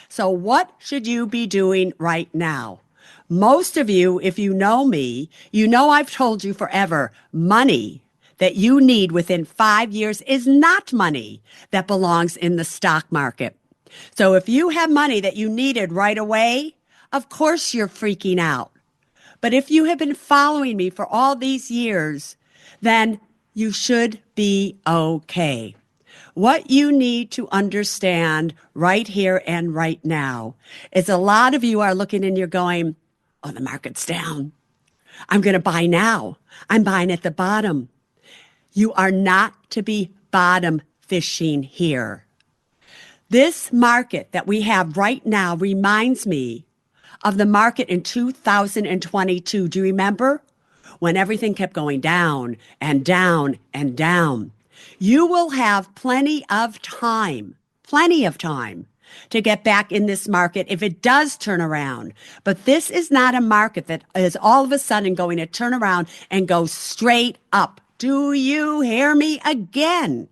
So what should you be doing right now? Most of you, if you know me, you know I've told you forever, money that you need within 5 years is not money that belongs in the stock market. So if you have money that you needed right away, of course you're freaking out. But if you have been following me for all these years, then you should be okay. What you need to understand right here and right now is a lot of you are looking and you're going, oh, the market's down. I'm going to buy now. I'm buying at the bottom. You are not to be bottom fishing here. This market that we have right now reminds me of the market in 2022. Do you remember? When everything kept going down and down and down. You will have plenty of time to get back in this market if it does turn around. But this is not a market that is all of a sudden going to turn around and go straight up. Do you hear me again?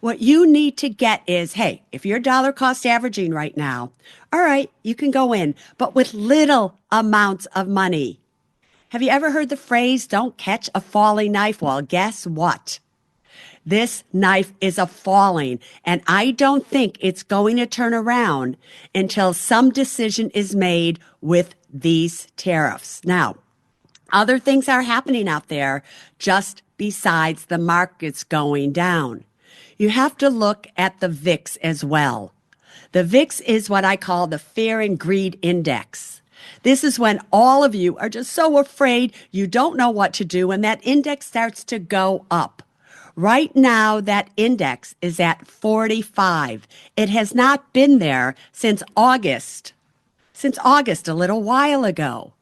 What you need to get is, hey, if you're dollar cost averaging right now, all right, you can go in, but with little amounts of money. Have you ever heard the phrase, don't catch a falling knife? Well, guess what? This knife is a falling, and I don't think it's going to turn around until some decision is made with these tariffs. Now, other things are happening out there just besides the markets going down. You have to look at the VIX as well. The VIX is what I call the Fear and Greed Index. This is when all of you are just so afraid you don't know what to do and that index starts to go up. Right now, that index is at 45. It has not been there since August, a little while ago.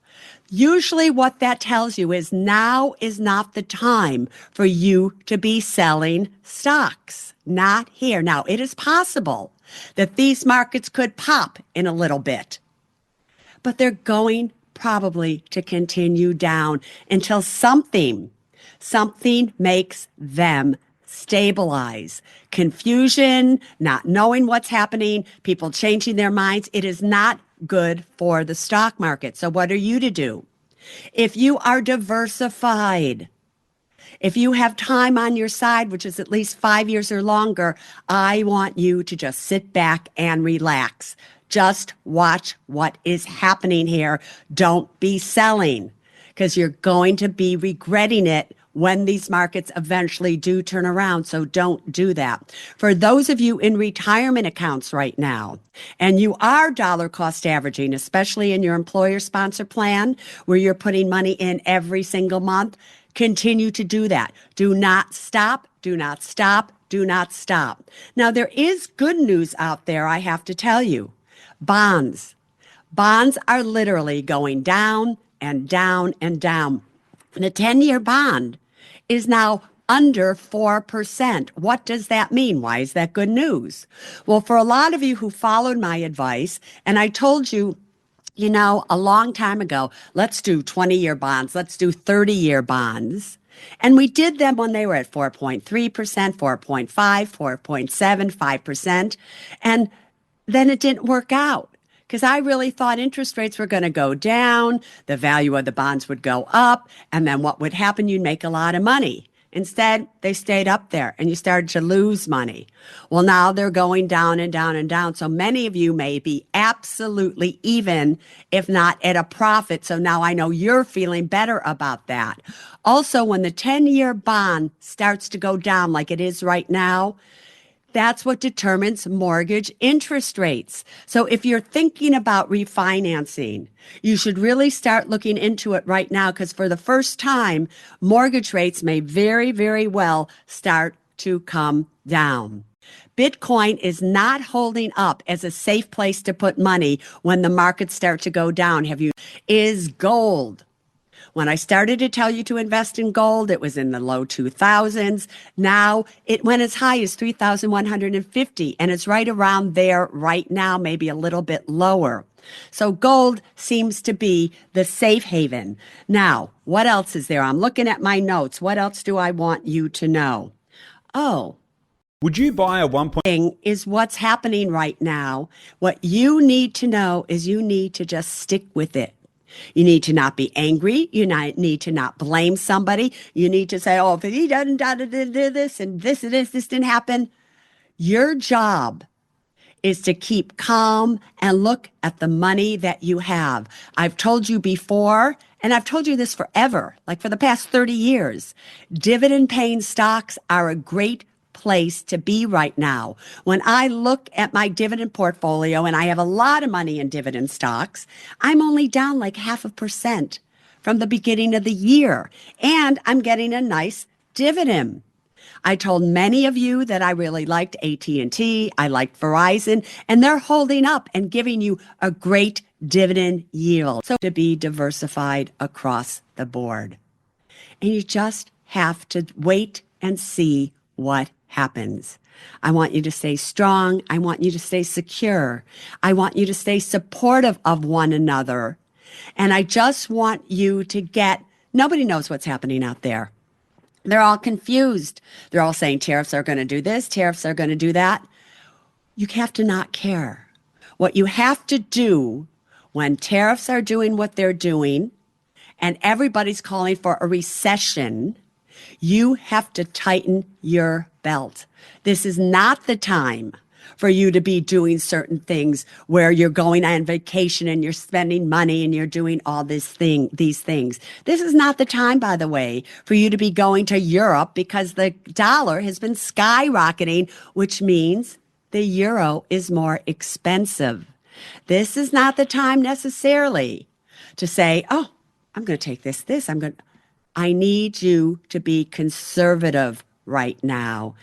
Usually what that tells you is now is not the time for you to be selling stocks. Not here. Now, it is possible that these markets could pop in a little bit, but they're going probably to continue down until something makes them stabilize. Confusion, not knowing what's happening, people changing their minds. It is not good for the stock market. So what are you to do? If you are diversified, if you have time on your side, which is at least 5 years or longer, I want you to just sit back and relax. Just watch what is happening here. Don't be selling because you're going to be regretting it when these markets eventually do turn around. So don't do that. For those of you in retirement accounts right now, and you are dollar cost averaging, especially in your employer sponsor plan, where you're putting money in every single month, continue to do that. Do not stop. Do not stop. Do not stop. Now, there is good news out there, I have to tell you. Bonds. Bonds are literally going down and down and down. And a 10-year bond is now under 4%. What does that mean? Why is that good news? Well, for a lot of you who followed my advice, and I told you, a long time ago, let's do 20-year bonds, let's do 30-year bonds. And we did them when they were at 4.3%, 4.5, 4.7, 5%. And then it didn't work out because I really thought interest rates were going to go down, the value of the bonds would go up, and then what would happen? You'd make a lot of money. Instead, they stayed up there and you started to lose money. Well, now they're going down and down and down. So many of you may be absolutely even, if not at a profit. So now I know you're feeling better about that. Also, when the 10-year bond starts to go down like it is right now, that's what determines mortgage interest rates. So if you're thinking about refinancing, you should really start looking into it right now because for the first time, mortgage rates may very, very well start to come down. Bitcoin is not holding up as a safe place to put money when the markets start to go down. Is gold. When I started to tell you to invest in gold, it was in the low 2000s. Now it went as high as 3,150, and it's right around there right now, maybe a little bit lower. So gold seems to be the safe haven. Now, what else is there? I'm looking at my notes. What else do I want you to know? Oh, Would you buy a 1. Thing is what's happening right now. What you need to know is you need to just stick with it. You need to not be angry. Need to not blame somebody. You need to say, oh, if he doesn't do this and this didn't happen. Your job is to keep calm and look at the money that you have. I've told you before, and I've told you this forever, like for the past 30 years, dividend paying stocks are a great place to be right now. When I look at my dividend portfolio, and I have a lot of money in dividend stocks, I'm only down like 0.5% from the beginning of the year, and I'm getting a nice dividend. I told many of you that I really liked AT&T, I liked Verizon, and they're holding up and giving you a great dividend yield. So to be diversified across the board. And you just have to wait and see what happens. I want you to stay strong. I want you to stay secure. I want you to stay supportive of one another. And I just want you to nobody knows what's happening out there. They're all confused. They're all saying tariffs are going to do this, tariffs are going to do that. You have to not care. What you have to do when tariffs are doing what they're doing and everybody's calling for a recession, you have to tighten your belt. This is not the time for you to be doing certain things where you're going on vacation and you're spending money and you're doing all these things. This is not the time, by the way, for you to be going to Europe because the dollar has been skyrocketing, which means the euro is more expensive. This is not the time necessarily to say, oh, I'm going to take this. I need you to be conservative right now.